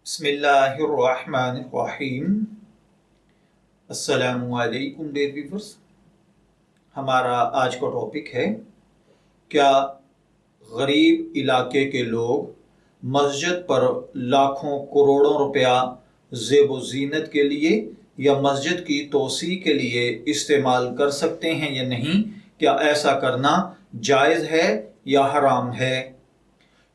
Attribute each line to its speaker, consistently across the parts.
Speaker 1: बिस्मिल्लाहिर्रहमानिर्रहीम। अस्सलामु अलैकुम डियर व्यूअर्स। हमारा आज का टॉपिक है, क्या गरीब इलाके के लोग मस्जिद पर लाखों करोड़ों रुपया ज़ेब ज़ीनत के लिए या मस्जिद की तोसी के लिए इस्तेमाल कर सकते हैं या नहीं? क्या ऐसा करना जायज़ है या हराम है?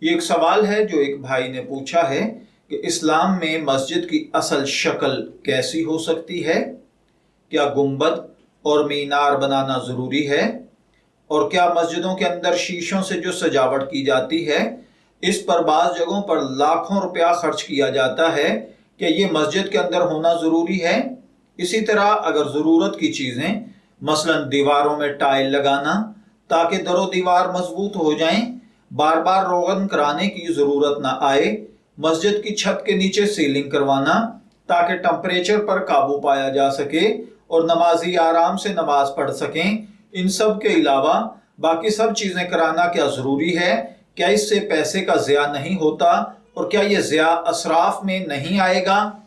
Speaker 1: ये एक सवाल है जो एक भाई ने पूछा है कि इस्लाम में मस्जिद की असल शक्ल कैसी हो सकती है? क्या गुंबद और मीनार बनाना ज़रूरी है? और क्या मस्जिदों के अंदर शीशों से जो सजावट की जाती है, इस पर बाज़ जगहों पर लाखों रुपया खर्च किया जाता है, क्या ये मस्जिद के अंदर होना ज़रूरी है? इसी तरह अगर ज़रूरत की चीज़ें, मसलन दीवारों में टाइल लगाना ताकि दरो दीवार मजबूत हो जाएं, बार बार रोगन कराने की ज़रूरत ना आए, मस्जिद की छत के नीचे सीलिंग करवाना ताकि टेम्परेचर पर काबू पाया जा सके और नमाजी आराम से नमाज पढ़ सकें, इन सब के अलावा बाकी सब चीज़ें कराना क्या ज़रूरी है? क्या इससे पैसे का ज़िया नहीं होता और क्या ये ज़िया असराफ में नहीं आएगा?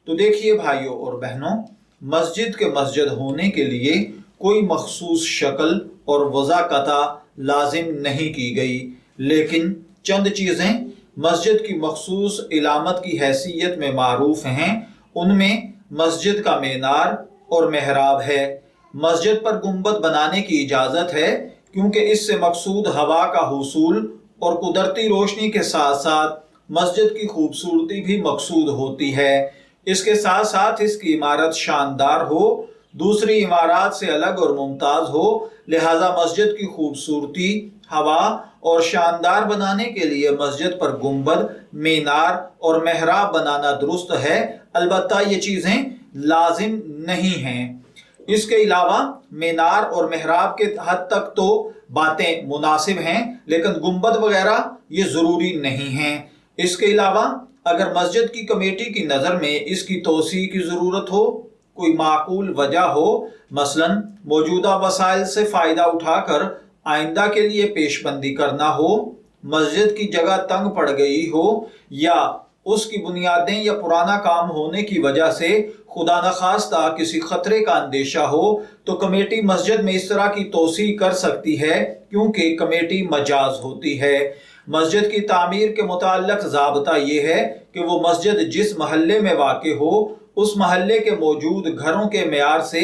Speaker 1: तो देखिए भाइयों और बहनों, मस्जिद के मस्जिद होने के लिए कोई मखसूस शक्ल और वज़ाक़ता लाजिम नहीं की गई, लेकिन चंद चीज़ें मस्जिद की मखसूस इलामत की हैसियत में मारूफ हैं। उनमें मस्जिद का मीनार और मेहराब है। मस्जिद पर गुंबद बनाने की इजाज़त है क्योंकि इससे मकसूद हवा का हुसूल और कुदरती रोशनी के साथ साथ मस्जिद की खूबसूरती भी मकसूद होती है। इसके साथ साथ इसकी इमारत शानदार हो, दूसरी इमारत से अलग और मुमताज़ हो, लिहाजा मस्जिद की खूबसूरती, हवा और शानदार बनाने के लिए मस्जिद पर गुंबद, मीनार और मेहराब बनाना दुरुस्त है। अलबत्ता ये चीज़ें लाजिम नहीं हैं। इसके अलावा मीनार और मेहराब के हद तक तो बातें मुनासिब हैं, लेकिन गुंबद वगैरह ये ज़रूरी नहीं हैं। इसके अलावा अगर मस्जिद की कमेटी की नज़र में इसकी तोसी की ज़रूरत हो, कोई माकूल वजह हो, मसलन मौजूदा वसाइल से फ़ायदा उठाकर आइंदा के लिए पेशबंदी करना हो, मस्जिद की जगह तंग पड़ गई हो या उसकी बुनियादें या पुराना काम होने की वजह से खुदा न खास्ता किसी खतरे का अंदेशा हो, तो कमेटी मस्जिद में इस तरह की तोसी कर सकती है क्योंकि कमेटी मजाज होती है। मस्जिद की तामीर के मुताल्लिक़ ज़ाब्ता ये है कि वो मस्जिद जिस महल्ले में वाक़े हो, उस महल्ले के मौजूद घरों के मेयार से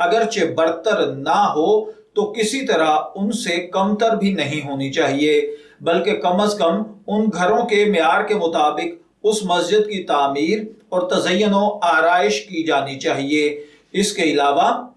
Speaker 1: अगरचे बरतर ना हो तो किसी तरह उनसे कमतर भी नहीं होनी चाहिए, बल्कि कम अज कम उन घरों के मेयार के मुताबिक उस मस्जिद की तामीर और तज़य्युन आराइश की जानी चाहिए। इसके अलावा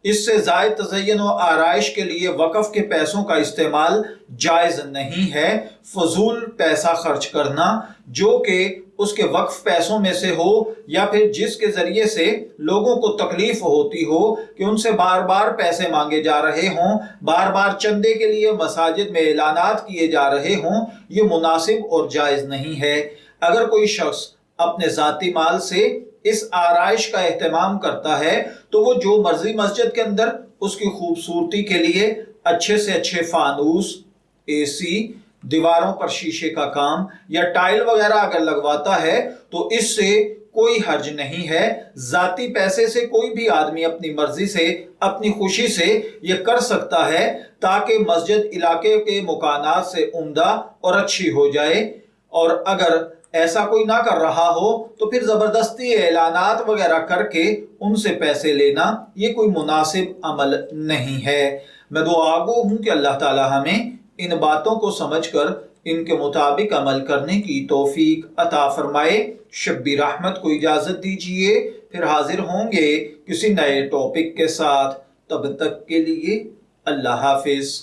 Speaker 1: इससे ज़ायद तज़य्युन आराइश के लिए वक़फ़ के पैसों का इस्तेमाल जायज़ नहीं है। फजूल पैसा खर्च करना जो कि उसके वक्फ पैसों में से हो या फिर जिसके ज़रिए से लोगों को तकलीफ होती हो कि उनसे बार बार पैसे मांगे जा रहे हों, बार बार चंदे के लिए मसाजिद में ऐलानात किए जा रहे हों, ये मुनासिब और जायज़ नहीं है। अगर कोई शख्स अपने ज़ाती माल से इस आराइश का एहतमाम करता है तो वो जो मर्जी मस्जिद के अंदर उसकी खूबसूरती के लिए अच्छे से अच्छे फानूस, AC, दीवारों पर शीशे का काम या टाइल वगैरह अगर लगवाता है तो इससे कोई हर्ज नहीं है। जाती पैसे से कोई भी आदमी अपनी मर्जी से, अपनी खुशी से ये कर सकता है ताकि मस्जिद इलाके के मुकानात से उम्दा और अच्छी हो जाए। और अगर ऐसा कोई ना कर रहा हो तो फिर ज़बरदस्ती ऐलानात वगैरह करके उनसे पैसे लेना ये कोई मुनासिब अमल नहीं है। मैं दुआगो हूँ कि अल्लाह ताला हमें इन बातों को समझकर इनके मुताबिक अमल करने की तौफीक अता फरमाए। शब्बीर अहमद को इजाज़त दीजिए, फिर हाजिर होंगे किसी नए टॉपिक के साथ। तब तक के लिए अल्लाह हाफिज़।